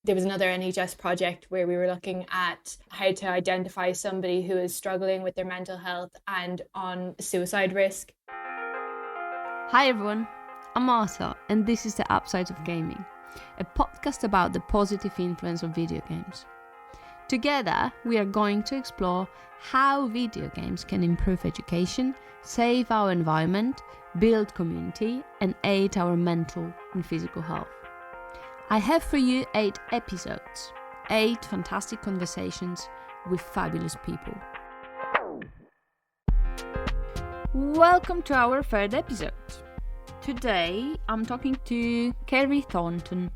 There was another NHS project where we were looking at how to identify somebody who is struggling with their mental health and on suicide risk. Hi everyone, I'm Martha, and this is the Upsides of Gaming, a podcast about the positive influence of video games. Together, we are going to explore how video games can improve education, save our environment, build community, and aid our mental and physical health. I have for you 8 episodes, 8 fantastic conversations with fabulous people. Welcome to our 3rd episode. Today, I'm talking to Kerri Thornton.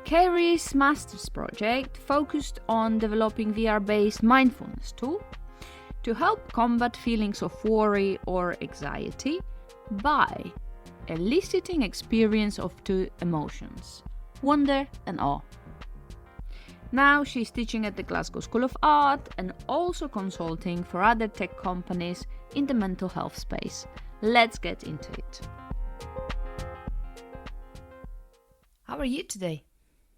Kerri's master's project focused on developing VR-based mindfulness tool to help combat feelings of worry or anxiety by eliciting experience of 2 emotions, wonder and awe. Now she's teaching at the Glasgow School of Art and also consulting for other tech companies in the mental health space. Let's get into it. How are you today?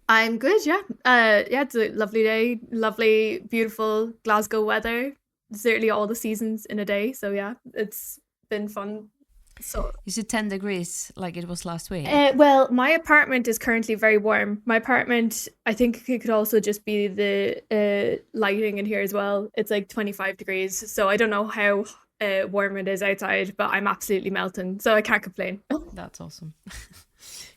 I'm good, yeah. It's a lovely day, lovely, beautiful Glasgow weather. Certainly all the seasons in a day, so yeah, it's been fun. So, Is it 10 degrees like it was last week? well, my apartment is currently very warm. My apartment, I think it could also just be the lighting in here as well. It's like 25 degrees, so I don't know how warm it is outside, but I'm absolutely melting, so I can't complain. That's awesome.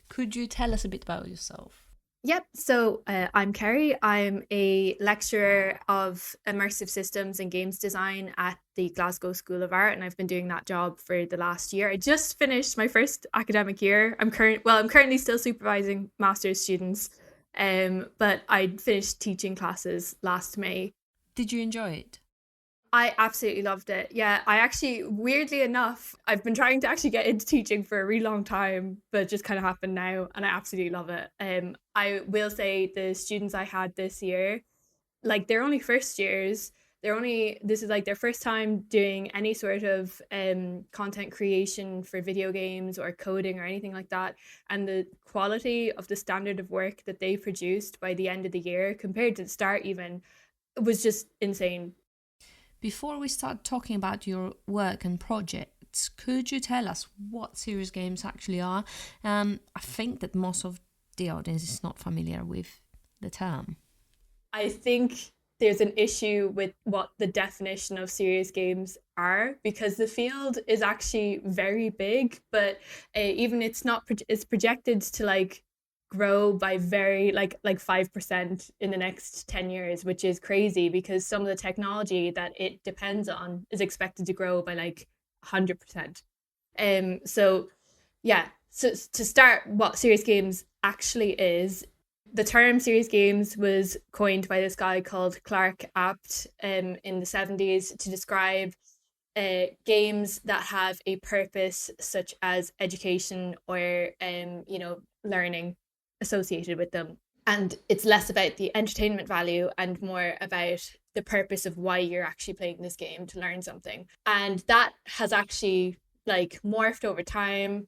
Could you tell us a bit about yourself? Yep. So I'm Kerri. I'm a lecturer of immersive systems and games design at the Glasgow School of Art, and I've been doing that job for the last year. I just finished my first academic year. I'm currently still supervising master's students, but I finished teaching classes last May. Did you enjoy it? I absolutely loved it. Yeah, I actually, weirdly enough, I've been trying to actually get into teaching for a really long time, but it just kind of happened now, and I absolutely love it. I will say the students I had this year, like they're only first years. This is like their first time doing any sort of content creation for video games or coding or anything like that. And the quality of the standard of work that they produced by the end of the year compared to the start even was just insane. Before we start talking about your work and projects, could you tell us what serious games actually are? I think that most of the audience is not familiar with the term. I think there's an issue with what the definition of serious games are, because the field is actually very big, but even it's projected to like grow by very like 5% in the next 10 years, which is crazy because some of the technology that it depends on is expected to grow by like 100%. So yeah, so to start, what serious games actually is, the term serious games was coined by this guy called Clark Apt in the 70s to describe games that have a purpose such as education or learning associated with them. And it's less about the entertainment value and more about the purpose of why you're actually playing this game, to learn something. And that has actually like morphed over time.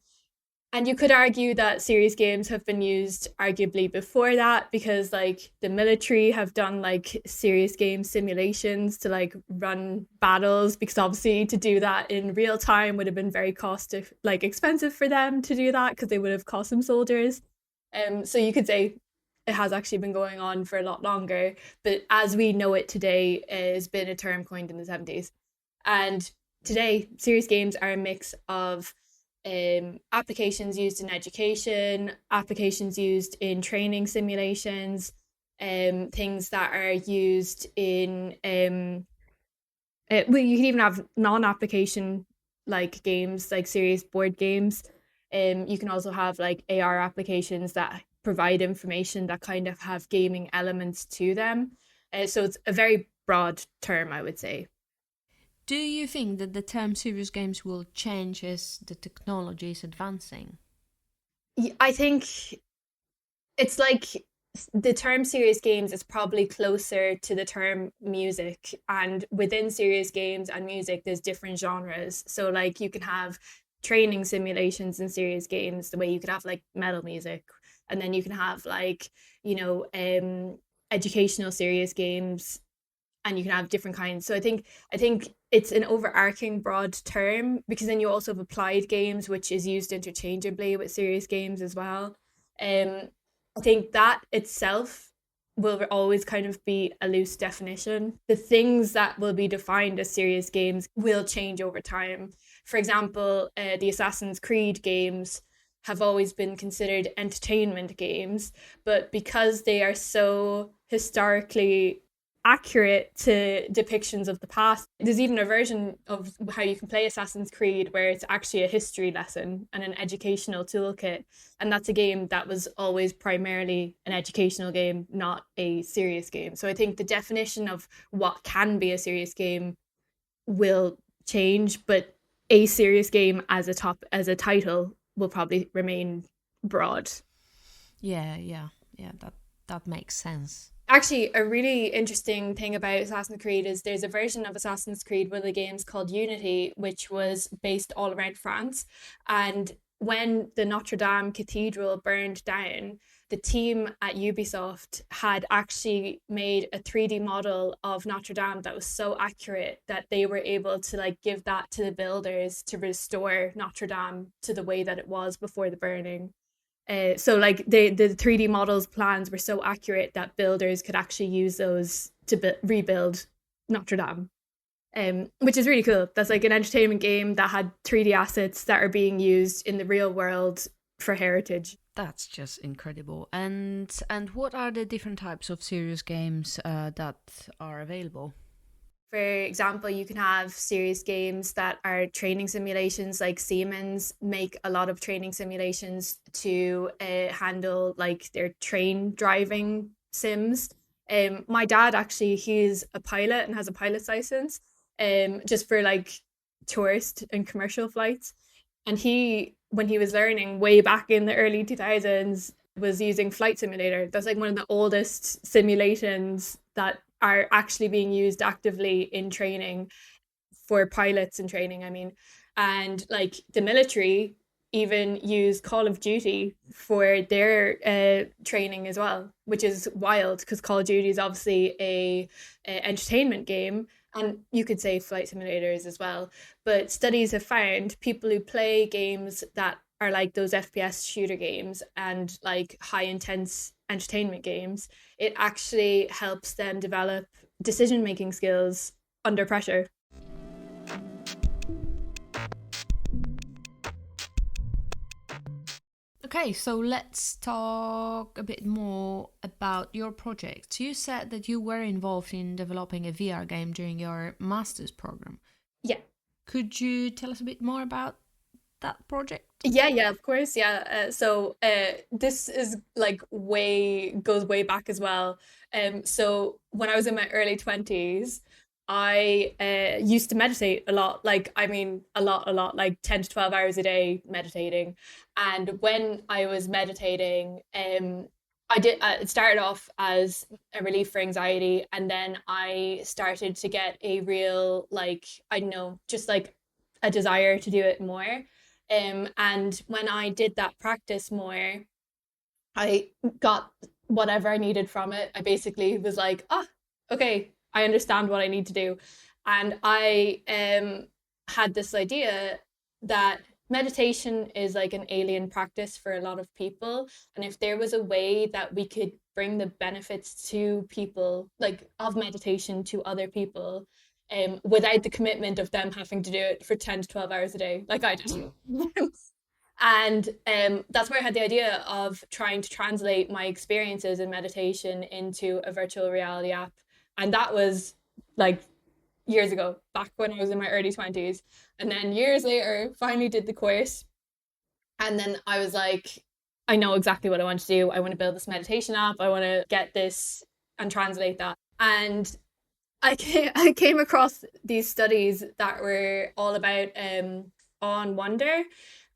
And you could argue that serious games have been used arguably before that, because like the military have done like serious game simulations to like run battles, because obviously to do that in real time would have been very expensive for them to do that, because they would have cost them soldiers. So you could say it has actually been going on for a lot longer, but as we know it today, it has been a term coined in the 70s. And today, serious games are a mix of applications used in education, applications used in training simulations, things that are used in you can even have non-application like games, like serious board games. You can also have like AR applications that provide information that kind of have gaming elements to them. So it's a very broad term, I would say. Do you think that the term serious games will change as the technology is advancing? I think it's like the term serious games is probably closer to the term music, and within serious games and music there's different genres. So like you can have training simulations in serious games the way you could have like metal music. and then you can have like, educational serious games, and you can have different kinds. So I think it's an overarching broad term, because then you also have applied games, which is used interchangeably with serious games as well. I think that itself will always kind of be a loose definition. The things that will be defined as serious games will change over time. For example, the Assassin's Creed games have always been considered entertainment games, but because they are so historically accurate to depictions of the past. There's even a version of how you can play Assassin's Creed where it's actually a history lesson and an educational toolkit. And that's a game that was always primarily an educational game, not a serious game. So I think the definition of what can be a serious game will change, but a serious game as a title will probably remain broad. Yeah, that makes sense. Actually, a really interesting thing about Assassin's Creed is there's a version of Assassin's Creed, one of the games called Unity, which was based all around France. And when the Notre Dame Cathedral burned down, the team at Ubisoft had actually made a 3D model of Notre Dame that was so accurate that they were able to like give that to the builders to restore Notre Dame to the way that it was before the burning. So like the 3D models plans were so accurate that builders could actually use those to rebuild Notre Dame, which is really cool. That's like an entertainment game that had 3D assets that are being used in the real world for heritage. That's just incredible. And what are the different types of serious games that are available? For example, you can have serious games that are training simulations, like Siemens make a lot of training simulations to handle like their train driving sims. My dad actually, he's a pilot and has a pilot's license, just for like tourist and commercial flights. And he, when he was learning way back in the early 2000s, was using Flight Simulator. That's like one of the oldest simulations that are actually being used actively in training for pilots and training, I mean. And like the military even use Call of Duty for their training as well, which is wild because Call of Duty is obviously a entertainment game, and you could say flight simulators as well. But studies have found people who play games that are like those FPS shooter games and like high intense entertainment games, it actually helps them develop decision making skills under pressure. Okay, so let's talk a bit more about your project. You said that you were involved in developing a VR game during your master's program. Yeah. Could you tell us a bit more about that project? Yeah, of course. Yeah. This is like goes way back as well. So when I was in my early 20s, I used to meditate a lot. Like, I mean, a lot, like 10 to 12 hours a day meditating. And when I was meditating, it started off as a relief for anxiety, and then I started to get a real, like, I don't know, just like a desire to do it more. And when I did that practice more, I got whatever I needed from it. I basically was like, okay, I understand what I need to do. And I had this idea that meditation is like an alien practice for a lot of people. And if there was a way that we could bring the benefits to people, like of meditation to other people, without the commitment of them having to do it for 10 to 12 hours a day, like I did. And that's where I had the idea of trying to translate my experiences in meditation into a virtual reality app. And that was like years ago, back when I was in my early 20s. And then years later, finally did the course. And then I was like, I know exactly what I want to do. I want to build this meditation app. I want to get this and translate that. And I came across these studies that were all about on wonder.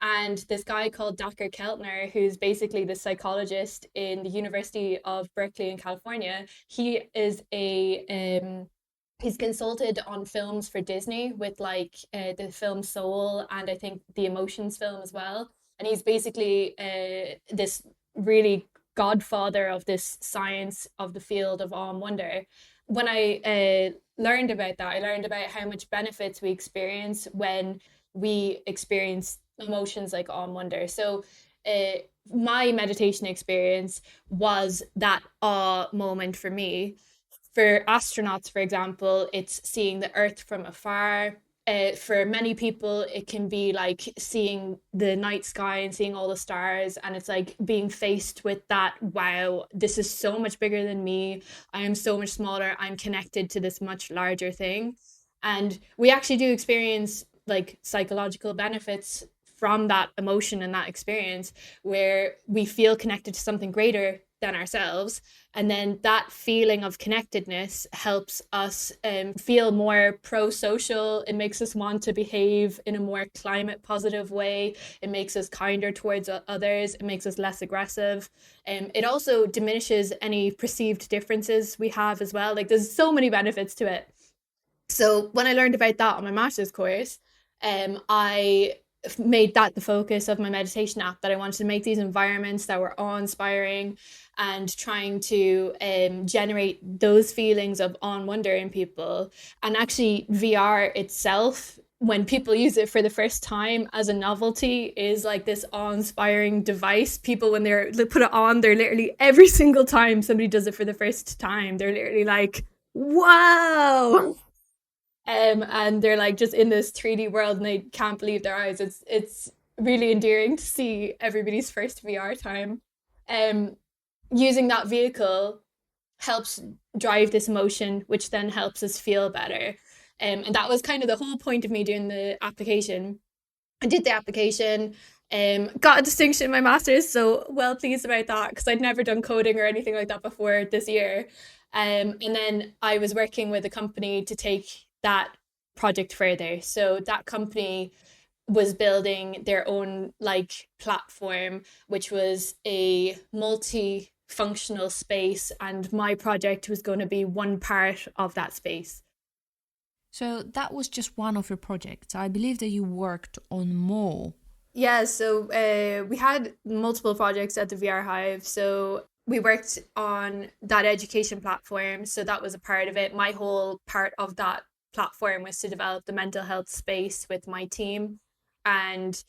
And this guy called Dr. Keltner, who's basically the psychologist in the University of Berkeley in California, he is he's consulted on films for Disney with like the film Soul, and I think the Emotions film as well. And he's basically this really godfather of this science of the field of awe and wonder. When I learned about that, I learned about how much benefits we experience when we experience emotions like awe and wonder. So uh, my meditation experience was that awe moment for me. For astronauts, for example, it's seeing the Earth from afar. For many people, it can be like seeing the night sky and seeing all the stars, and it's like being faced with that, wow, this is so much bigger than me. I am so much smaller. I'm connected to this much larger thing. And we actually do experience like psychological benefits from that emotion and that experience where we feel connected to something greater than ourselves. And then that feeling of connectedness helps us feel more pro-social. It makes us want to behave in a more climate positive way. It makes us kinder towards others. It makes us less aggressive. It also diminishes any perceived differences we have as well. Like there's so many benefits to it. So when I learned about that on my master's course, I made that the focus of my meditation app, that I wanted to make these environments that were awe-inspiring and trying to generate those feelings of awe and wonder in people. And actually VR itself, when people use it for the first time as a novelty, is like this awe-inspiring device. People, when they put it on, they're literally, every single time somebody does it for the first time, they're literally like, wow. And they're like just in this 3D world and they can't believe their eyes. It's really endearing to see everybody's first VR time. Um, Using that vehicle helps drive this emotion, which then helps us feel better. And that was kind of the whole point of me doing the application. I did the application, got a distinction in my master's, so well pleased about that because I'd never done coding or anything like that before this year. And then I was working with a company to take that project further. So that company was building their own like platform, which was a multi-functional space, and my project was going to be one part of that space. So that was just one of your projects. I believe that you worked on more. Yeah, so we had multiple projects at the VR Hive. So we worked on that education platform. So that was a part of it. My whole part of that platform was to develop the mental health space with my team and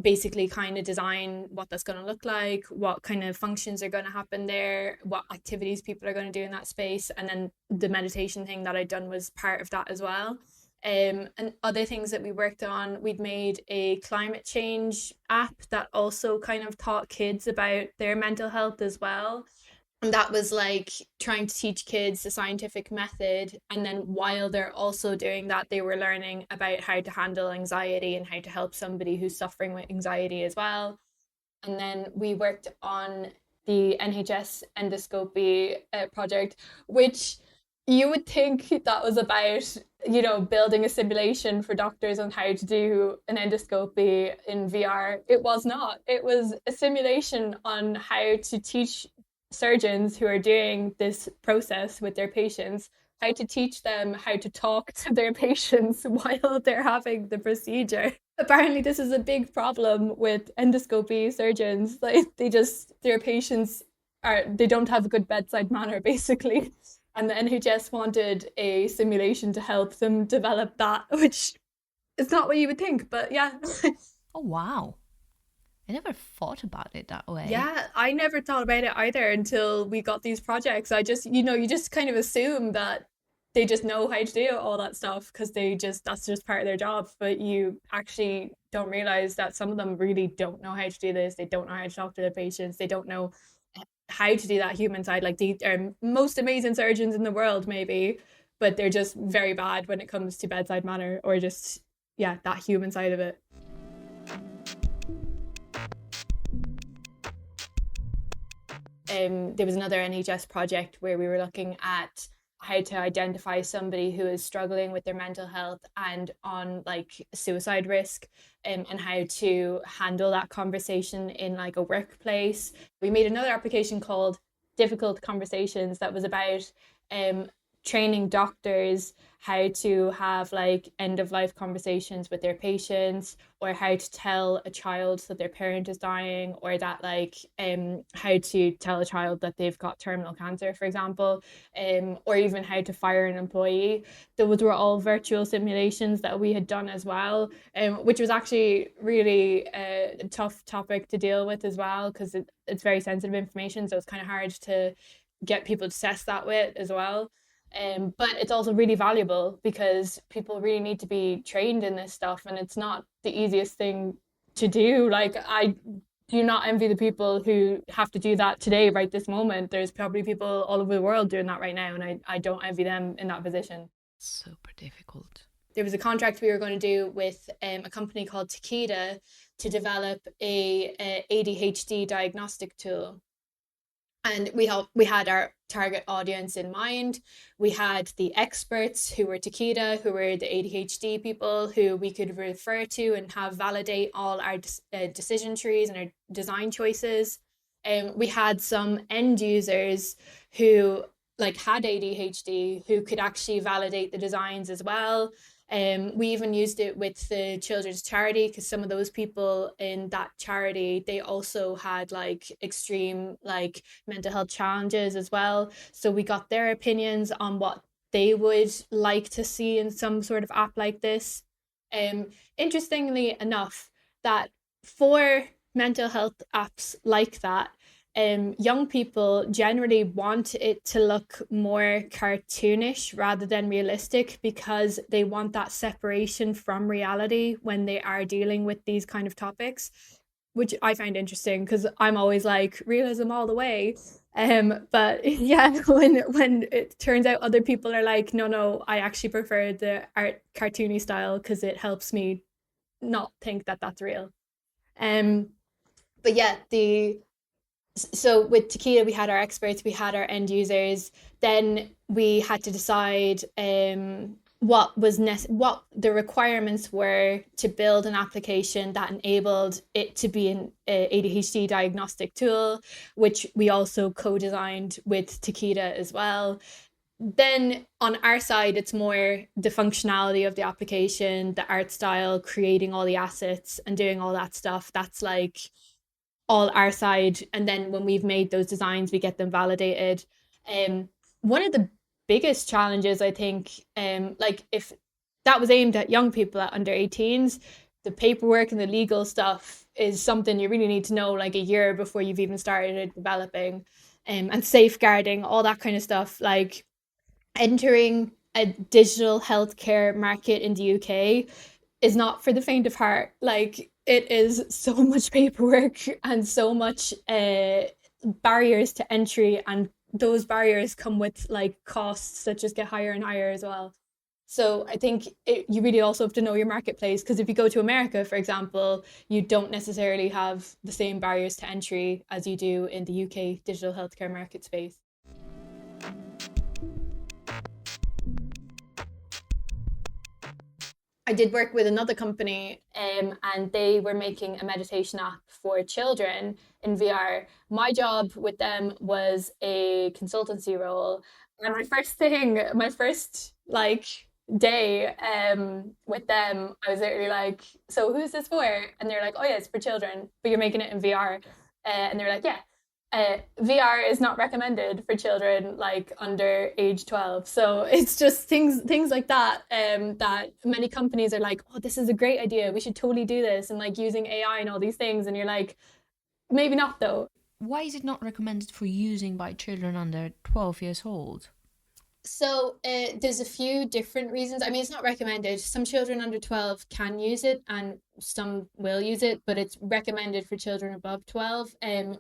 basically kind of design what that's going to look like, what kind of functions are going to happen there, what activities people are going to do in that space. And then the meditation thing that I'd done was part of that as well. And other things that we worked on, we'd made a climate change app that also kind of taught kids about their mental health as well. And that was like trying to teach kids the scientific method. And then while they're also doing that, they were learning about how to handle anxiety and how to help somebody who's suffering with anxiety as well. And then we worked on the NHS endoscopy project, which you would think that was about, building a simulation for doctors on how to do an endoscopy in VR. It was not. It was a simulation on how to teach surgeons who are doing this process with their patients how to teach them how to talk to their patients while they're having the procedure. Apparently this is a big problem with endoscopy surgeons. Like their patients they don't have a good bedside manner basically. And the NHS wanted a simulation to help them develop that, which is not what you would think, but yeah. Oh, wow. I never thought about it that way. Yeah, I never thought about it either until we got these projects. I just, you just kind of assume that they just know how to do all that stuff because that's just part of their job. But you actually don't realize that some of them really don't know how to do this. They don't know how to talk to their patients. They don't know how to do that human side. Like the most amazing surgeons in the world, maybe, but they're just very bad when it comes to bedside manner or just, yeah, that human side of it. There was another NHS project where we were looking at how to identify somebody who is struggling with their mental health and on like suicide risk, and how to handle that conversation in like a workplace. We made another application called Difficult Conversations that was about training doctors how to have like end of life conversations with their patients, or how to tell a child that their parent is dying, or that like how to tell a child that they've got terminal cancer, for example, or even how to fire an employee. Those were all virtual simulations that we had done as well, which was actually really a tough topic to deal with as well, because it's very sensitive information, so it's kind of hard to get people to test that with as well. But it's also really valuable because people really need to be trained in this stuff, and it's not the easiest thing to do. Like, I do not envy the people who have to do that today, right this moment. There's probably people all over the world doing that right now, and I don't envy them in that position. Super difficult. There was a contract we were going to do with a company called Takeda to develop a ADHD diagnostic tool. And we had our target audience in mind. We had the experts who were Takeda, who were the ADHD people who we could refer to and have validate all our decision trees and our design choices. We had some end users who like had ADHD who could actually validate the designs as well. We even used it with the children's charity, because some of those people in that charity, they also had like extreme like mental health challenges as well. So we got their opinions on what they would like to see in some sort of app like this. Interestingly enough, that for mental health apps like that, young people generally want it to look more cartoonish rather than realistic, because they want that separation from reality when they are dealing with these kind of topics, which I find interesting because I'm always like realism all the way. But yeah, when it turns out other people are like, no, I actually prefer the art cartoony style because it helps me not think that that's real. Um, but yeah, the so with Takeda, we had our experts, we had our end users. Then we had to decide what the requirements were to build an application that enabled it to be an ADHD diagnostic tool, which we also co-designed with Takeda as well. Then on our side, it's more the functionality of the application, the art style, creating all the assets and doing all that stuff. That's like all our side. And then when we've made those designs, we get them validated. One of the biggest challenges, I think, like if that was aimed at young people at under 18s, the paperwork and the legal stuff is something you really need to know like a year before you've even started developing, and safeguarding, all that kind of stuff. Like entering a digital healthcare market in the UK is not for the faint of heart. Like it is so much paperwork and so much barriers to entry, and those barriers come with like costs that just get higher and higher as well. So I think you really also have to know your marketplace, because if you go to America, for example, you don't necessarily have the same barriers to entry as you do in the UK digital healthcare market space. I did work with another company, and they were making a meditation app for children in VR. My job with them was a consultancy role. And my first like day with them, I was literally like, so who's this for? And they're like, oh yeah, it's for children, but you're making it in VR. And they were like, yeah, VR is not recommended for children like under age 12. So it's just things like that, that many companies are like, oh, this is a great idea. We should totally do this, and like using AI and all these things. And you're like, maybe not though. Why is it not recommended for using by children under 12 years old? So there's a few different reasons. I mean, it's not recommended. Some children under 12 can use it and some will use it, but it's recommended for children above 12.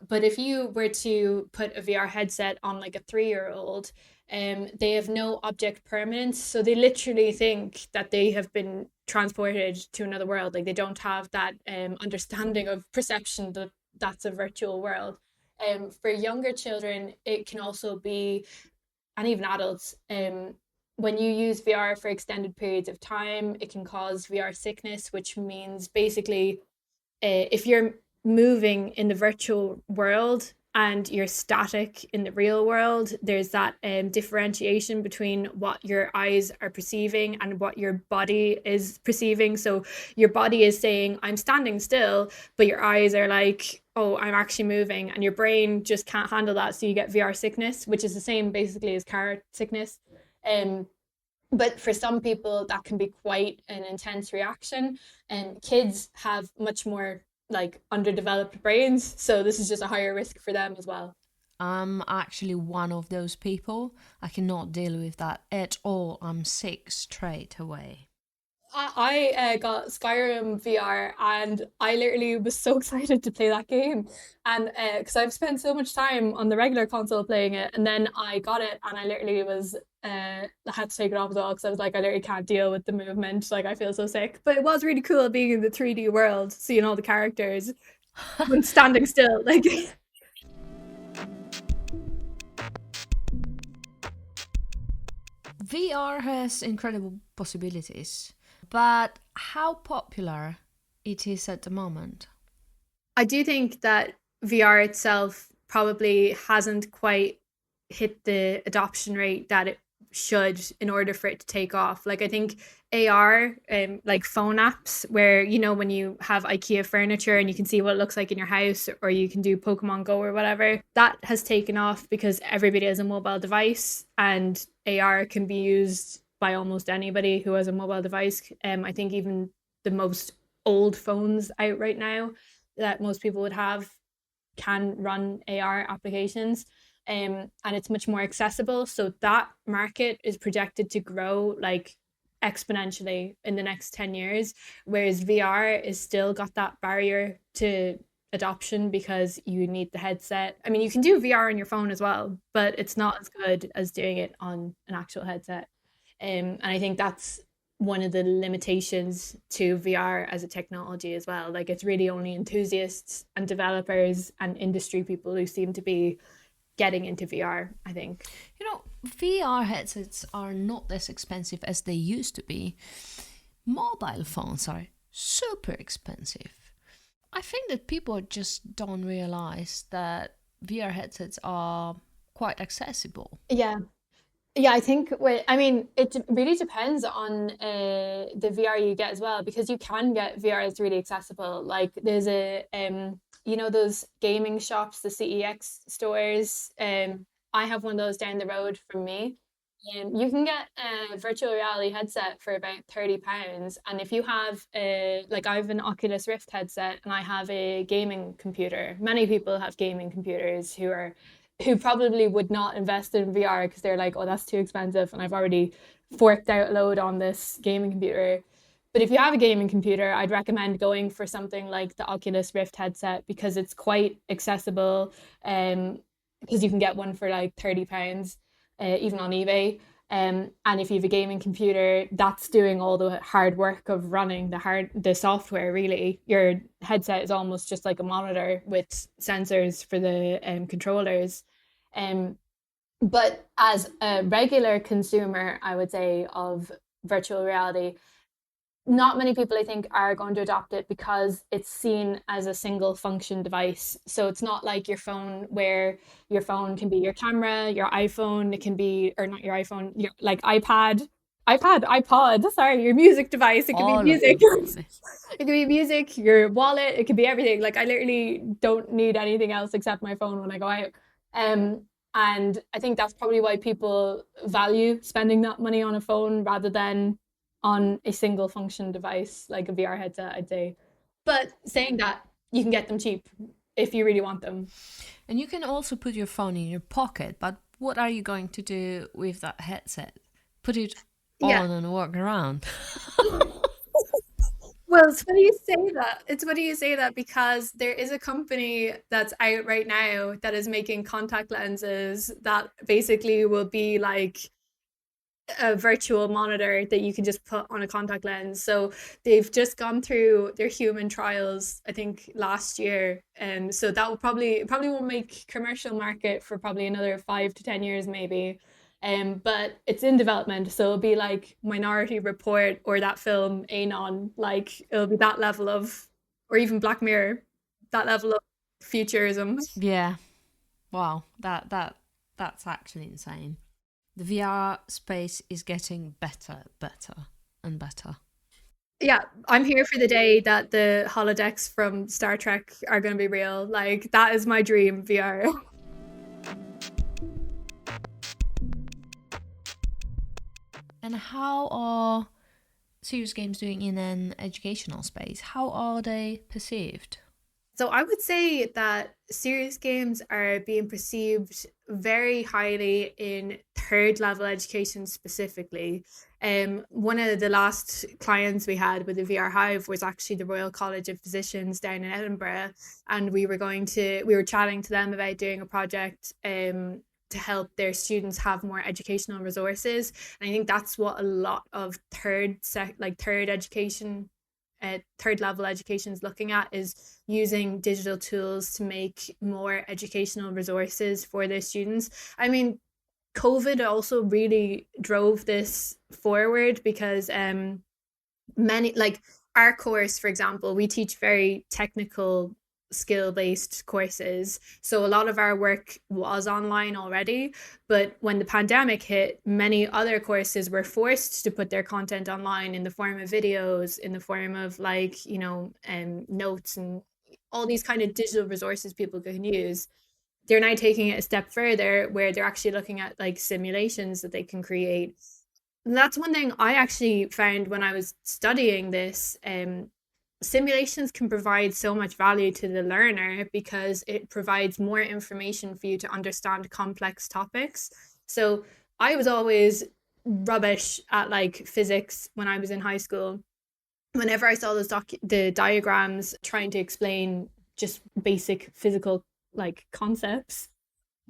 But if you were to put a VR headset on like a 3-year-old, they have no object permanence. So they literally think that they have been transported to another world. Like they don't have that understanding of perception that that's a virtual world. For younger children, it can also be, and even adults, when you use VR for extended periods of time, it can cause VR sickness, which means basically if you're moving in the virtual world and you're static in the real world. There's that differentiation between what your eyes are perceiving and what your body is perceiving. So your body is saying, I'm standing still, but your eyes are like, oh, I'm actually moving. And your brain just can't handle that. So you get VR sickness, which is the same basically as car sickness. Um, but for some people that can be quite an intense reaction, and kids have much more like underdeveloped brains, so this is just a higher risk for them as well. I'm actually one of those people. I cannot deal with that at all. I'm sick straight away. I got Skyrim VR and I literally was so excited to play that game. And because I've spent so much time on the regular console playing it, and then I got it and I literally was, I had to take it off as well because I was like, I literally can't deal with the movement. Like, I feel so sick. But it was really cool being in the 3D world, seeing all the characters when standing still. Like, VR has incredible possibilities, but how popular it is at the moment? I do think that VR itself probably hasn't quite hit the adoption rate that it should in order for it to take off. Like I think AR, like phone apps, where when you have IKEA furniture and you can see what it looks like in your house, or you can do Pokemon Go or whatever, that has taken off because everybody has a mobile device, and AR can be used by almost anybody who has a mobile device. I think even the most old phones out right now that most people would have can run AR applications. And it's much more accessible. So that market is projected to grow like exponentially in the next 10 years, whereas VR is still got that barrier to adoption because you need the headset. I mean, you can do VR on your phone as well, but it's not as good as doing it on an actual headset. And I think that's one of the limitations to VR as a technology as well. Like it's really only enthusiasts and developers and industry people who seem to be getting into VR, I think. VR headsets are not as expensive as they used to be. Mobile phones are super expensive. I think that people just don't realize that VR headsets are quite accessible. Yeah. Yeah, I think I mean, it really depends on the VR you get as well, because you can get VR that's really accessible. Like there's those gaming shops, the CEX stores. I have one of those down the road from me. You can get a virtual reality headset for about £30. And if you have like I have an Oculus Rift headset and I have a gaming computer. Many people have gaming computers who probably would not invest in VR because they're like, oh, that's too expensive. And I've already forked out a load on this gaming computer. But if you have a gaming computer, I'd recommend going for something like the Oculus Rift headset because it's quite accessible. Because you can get one for like £30, even on eBay. And if you have a gaming computer, that's doing all the hard work of running the software. Really, your headset is almost just like a monitor with sensors for the controllers. Um, but as a regular consumer, I would say, of virtual reality, not many people I think are going to adopt it because it's seen as a single function device. So it's not like your phone, where your phone can be your camera, your iPhone, it can be, or not your iPhone, your like iPod, sorry, your music device. It could be All of music. them, probably. It could be music, your wallet, it could be everything. Like I literally don't need anything else except my phone when I go out. Um, and I think that's probably why people value spending that money on a phone rather than on a single function device like a VR headset, I'd say. But saying that, you can get them cheap if you really want them. And you can also put your phone in your pocket, but what are you going to do with that headset? Put it Yeah. on and walk around. Well, it's funny you say that. It's funny you say that because there is a company that's out right now that is making contact lenses that basically will be like a virtual monitor that you can just put on a contact lens. So they've just gone through their human trials, I think last year. So that will probably won't make commercial market for probably another 5 to 10 years maybe. But it's in development, so it'll be like Minority Report or that film Anon, like it'll be that level of, or even Black Mirror, that level of futurism. Yeah. Wow, that's actually insane. The VR space is getting better, better, and better. Yeah, I'm here for the day that the holodecks from Star Trek are going to be real. Like, that is my dream, VR. And how are serious games doing in an educational space? How are they perceived? So I would say that serious games are being perceived very highly in third level education specifically. One of the last clients we had with the VR Hive was actually the Royal College of Physicians down in Edinburgh, and we were chatting to them about doing a project to help their students have more educational resources. And I think that's what a lot of third level education is looking at, is using digital tools to make more educational resources for their students. I mean, COVID also really drove this forward because many, like our course, for example, we teach very technical skill based courses, so a lot of our work was online already. But when the pandemic hit, many other courses were forced to put their content online in the form of videos, in the form of notes and all these kind of digital resources people can use. They're now taking it a step further where they're actually looking at like simulations that they can create. And that's one thing I actually found when I was studying this. Simulations can provide so much value to the learner because it provides more information for you to understand complex topics. So I was always rubbish at like physics when I was in high school. Whenever I saw the diagrams trying to explain just basic physical like concepts,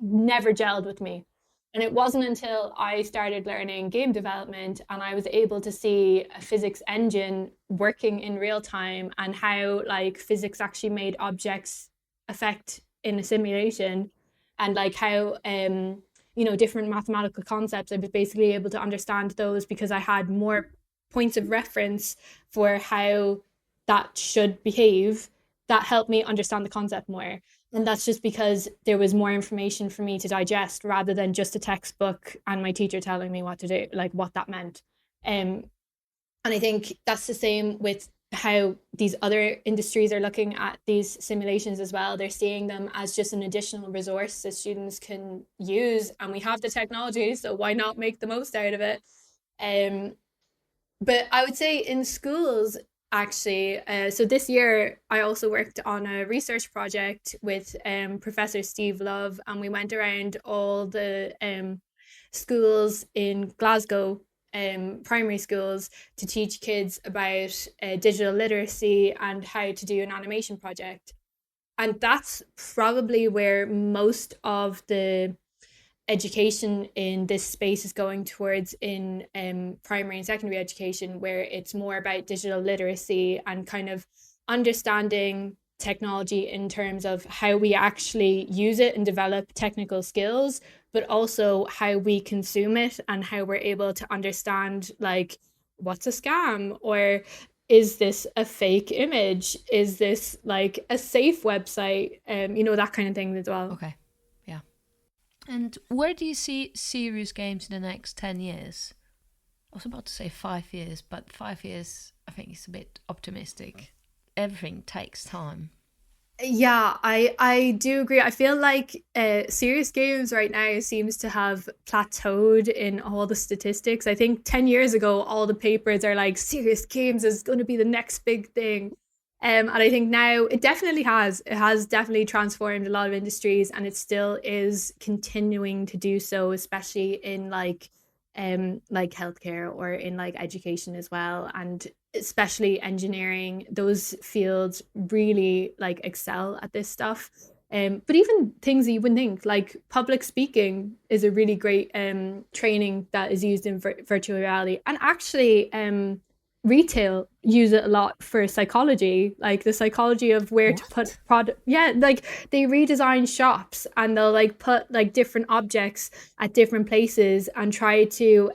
never gelled with me. And it wasn't until I started learning game development and I was able to see a physics engine working in real time, and how like physics actually made objects affect in a simulation, and like how different mathematical concepts, I was basically able to understand those because I had more points of reference for how that should behave. That helped me understand the concept more. And that's just because there was more information for me to digest rather than just a textbook and my teacher telling me what to do, like what that meant. Um, and I think that's the same with how these other industries are looking at these simulations as well. They're seeing them as just an additional resource that students can use, and we have the technology, so why not make the most out of it? Um, but I would say in schools, actually, so this year I also worked on a research project with Professor Steve Love, and we went around all the schools in Glasgow, primary schools, to teach kids about digital literacy and how to do an animation project. And that's probably where most of the education in this space is going towards in primary and secondary education, where it's more about digital literacy and kind of understanding technology in terms of how we actually use it and develop technical skills, but also how we consume it and how we're able to understand like what's a scam, or is this a fake image, is this like a safe website, that kind of thing as well. Okay, yeah. And where do you see serious games in the next 10 years? I was about to say 5 years, but 5 years I think is a bit optimistic. Everything takes time. Yeah, I do agree. I feel like serious games right now seems to have plateaued in all the statistics. I think 10 years ago, all the papers are like, serious games is going to be the next big thing. And I think now it definitely has. It has definitely transformed a lot of industries, and it still is continuing to do so, especially in like healthcare or in like education as well, and especially engineering. Those fields really like excel at this stuff. But even things that you wouldn't think, like public speaking, is a really great training that is used in virtual reality. And actually, retail use it a lot for psychology, like the psychology of where to put product. Yeah, like they redesign shops and they'll like put like different objects at different places and try to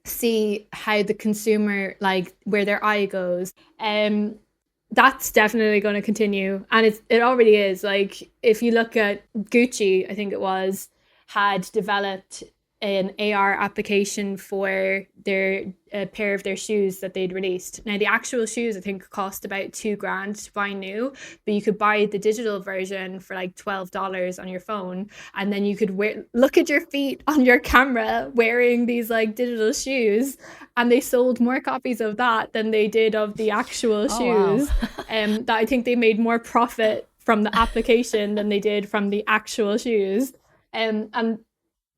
see how the consumer, like where their eye goes. that's definitely going to continue, and it already is. Like if you look at Gucci, I think it was, had developed an AR application for their a pair of their shoes that they'd released. Now the actual shoes I think cost about 2 grand to buy new, but you could buy the digital version for like $12 on your phone, and then you could look at your feet on your camera wearing these like digital shoes, and they sold more copies of that than they did of the actual Oh, wow. shoes. That I think they made more profit from the application than they did from the actual shoes. And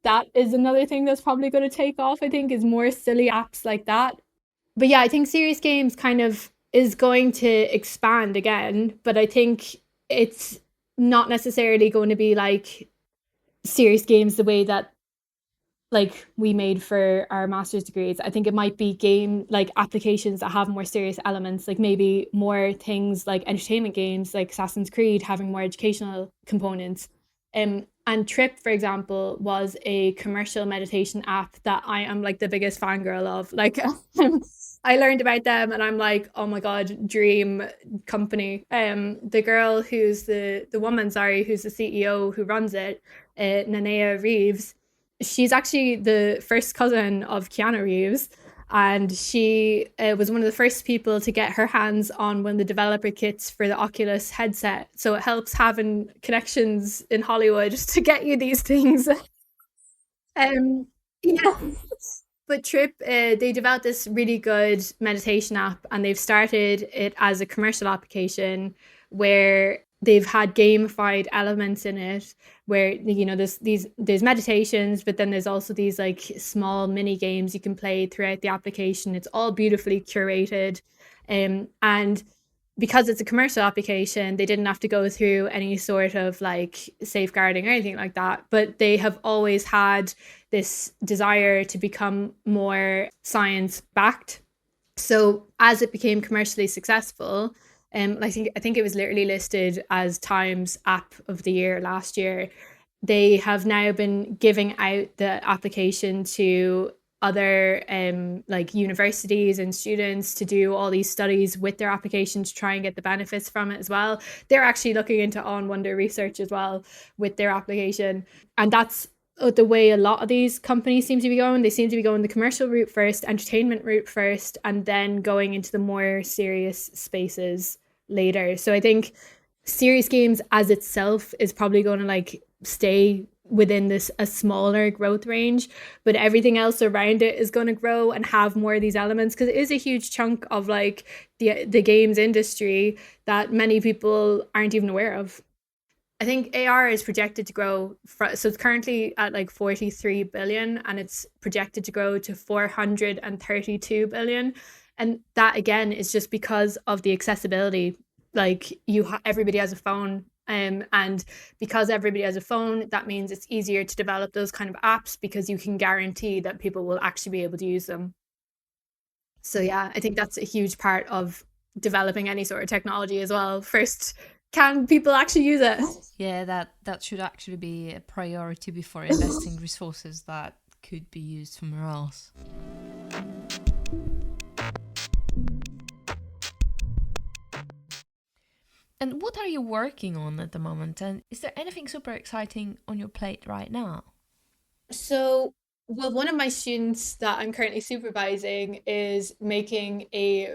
that is another thing that's probably going to take off, I think, is more silly apps like that. But yeah, I think serious games kind of is going to expand again, but I think it's not necessarily going to be like serious games the way that like we made for our master's degrees. I think it might be game like applications that have more serious elements, like maybe more things like entertainment games like Assassin's Creed having more educational components. And Trip, for example, was a commercial meditation app that I am like the biggest fangirl of. Like I learned about them and I'm like, oh my God, dream company. The girl who's the woman, sorry, who's the CEO who runs it, Nanea Reeves, she's actually the first cousin of Keanu Reeves. And she was one of the first people to get her hands on one of the developer kits for the Oculus headset. So it helps having connections in Hollywood to get you these things. Yeah. But Trip, they developed this really good meditation app, and they've started it as a commercial application where they've had gamified elements in it, where there's meditations, but then there's also these like small mini games you can play throughout the application. It's all beautifully curated, and because it's a commercial application, they didn't have to go through any sort of like safeguarding or anything like that. But they have always had this desire to become more science backed. So as it became commercially successful, I think it was literally listed as Times App of the Year last year. They have now been giving out the application to other like universities and students to do all these studies with their application to try and get the benefits from it as well. They're actually looking into On Wonder research as well with their application, and that's the way a lot of these companies seem to be going. They seem to be going the commercial route first, entertainment route first, and then going into the more serious spaces later. So I think serious games as itself is probably going to like stay within this a smaller growth range, but everything else around it is going to grow and have more of these elements, because it is a huge chunk of like the games industry that many people aren't even aware of. I think AR is projected to grow so it's currently at like 43 billion, and it's projected to grow to 432 billion. And that again is just because of the accessibility. Like everybody has a phone, and because everybody has a phone, that means it's easier to develop those kind of apps because you can guarantee that people will actually be able to use them. So yeah, I think that's a huge part of developing any sort of technology as well. First, can people actually use it? Yeah, that should actually be a priority before investing resources that could be used somewhere else. And what are you working on at the moment? And is there anything super exciting on your plate right now? So, well, one of my students that I'm currently supervising is making a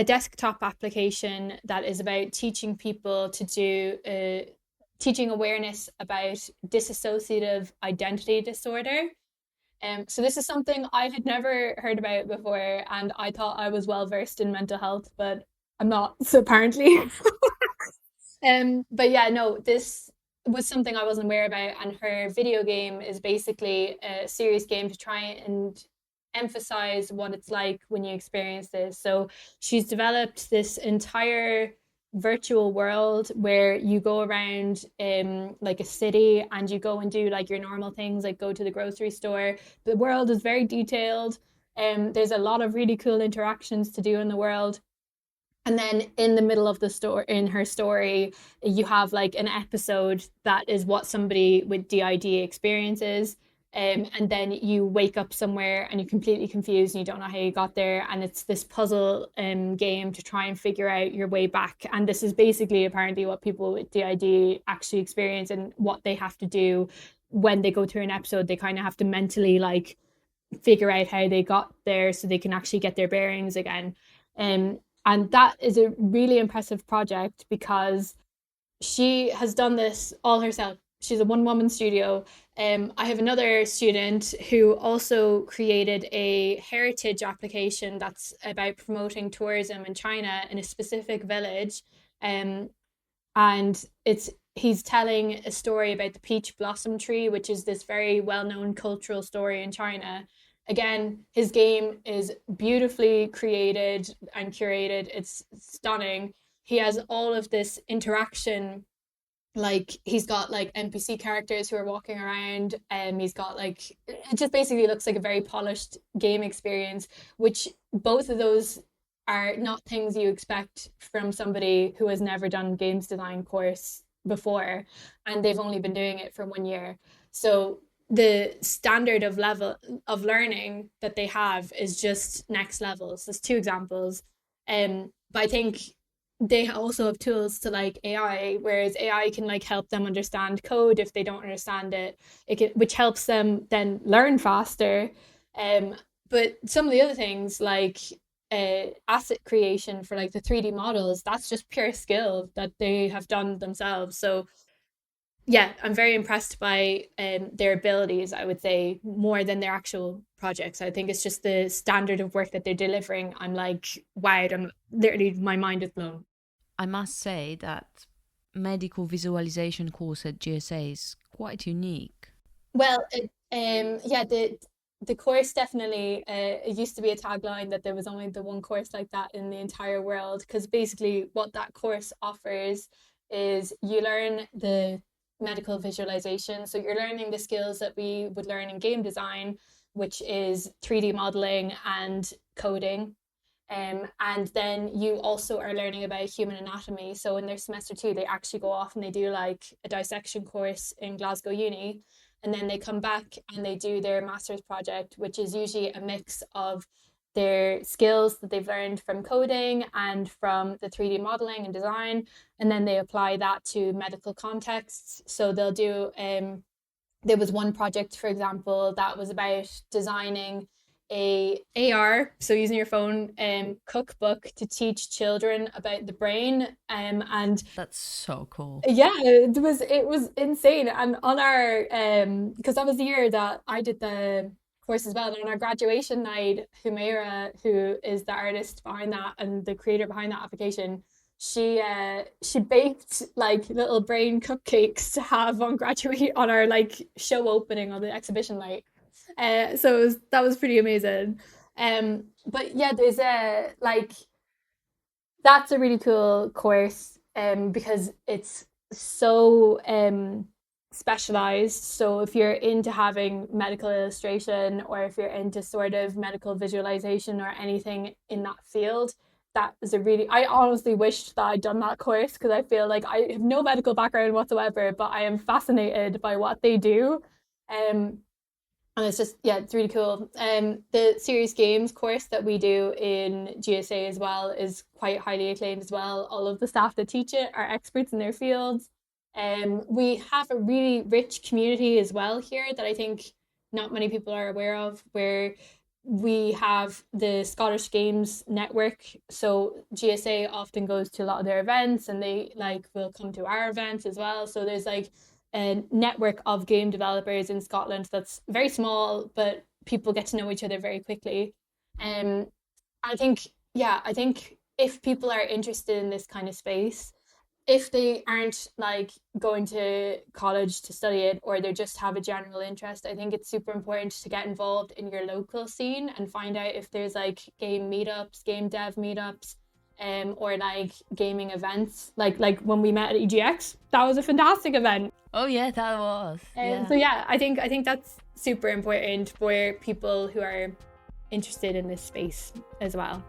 desktop application that is about teaching people to do teaching awareness about dissociative identity disorder. So this is something I had never heard about before, and I thought I was well versed in mental health, but I'm not, so apparently. But yeah, no, this was something I wasn't aware about, and her video game is basically a serious game to try and emphasize what it's like when you experience this. So she's developed this entire virtual world where you go around like a city and you go and do like your normal things, like go to the grocery store. The world is very detailed, and there's a lot of really cool interactions to do in the world. And then in the middle of the story, in her story, you have like an episode that is what somebody with DID experiences. and then you wake up somewhere and you're completely confused and you don't know how you got there, and it's this puzzle game to try and figure out your way back. And this is basically apparently what people with DID actually experience, and what they have to do when they go through an episode. They kind of have to mentally like figure out how they got there so they can actually get their bearings again. And that is a really impressive project because she has done this all herself. She's a one-woman studio. I have another student who also created a heritage application that's about promoting tourism in China in a specific village. And he's telling a story about the peach blossom tree, which is this very well-known cultural story in China. Again, his game is beautifully created and curated. It's stunning. He has all of this interaction, like he's got like NPC characters who are walking around, and he's got like, it just basically looks like a very polished game experience, which both of those are not things you expect from somebody who has never done games design course before, and they've only been doing it for 1 year. So the standard of level of learning that they have is just next level. So there's two examples. But I think they also have tools to like AI, whereas AI can like help them understand code if they don't understand it, which helps them then learn faster. But some of the other things like asset creation for like the 3D models, that's just pure skill that they have done themselves. So yeah, I'm very impressed by their abilities, I would say, more than their actual projects. I think it's just the standard of work that they're delivering. I'm like, wow, I'm literally, my mind is blown. I must say that medical visualization course at GSA is quite unique. Well, yeah, the course definitely, it used to be a tagline that there was only the one course like that in the entire world, because basically what that course offers is you learn the medical visualization. So you're learning the skills that we would learn in game design, which is 3D modeling and coding. And then you also are learning about human anatomy. So in their semester 2, they actually go off and they do like a dissection course in Glasgow Uni. And then they come back and they do their master's project, which is usually a mix of their skills that they've learned from coding and from the 3D modeling and design. And then they apply that to medical contexts. So they'll do, there was one project, for example, that was about designing a AR, so using your phone, cookbook to teach children about the brain. And that's so cool. Yeah, it was insane. And on our because that was the year that I did the course as well. And on our graduation night, Humaira, who is the artist behind that and the creator behind that application, she baked like little brain cupcakes to have on our like show opening on the exhibition night. So that was pretty amazing. But yeah, there's that's a really cool course because it's so specialized. So if you're into having medical illustration, or if you're into sort of medical visualization or anything in that field, that is I honestly wished that I'd done that course, because I feel like I have no medical background whatsoever, but I am fascinated by what they do. And it's just, yeah, it's really cool. The serious games course that we do in GSA as well is quite highly acclaimed as well. All of the staff that teach it are experts in their fields. We have a really rich community as well here that I think not many people are aware of, where we have the Scottish Games Network. So GSA often goes to a lot of their events, and they like will come to our events as well. So there's like a network of game developers in Scotland that's very small, but people get to know each other very quickly. I think if people are interested in this kind of space, if they aren't like going to college to study it, or they just have a general interest, I think it's super important to get involved in your local scene and find out if there's like game meetups, game dev meetups, or like gaming events. Like when we met at EGX, that was a fantastic event. Oh yeah, that was. So yeah, I think that's super important for people who are interested in this space as well.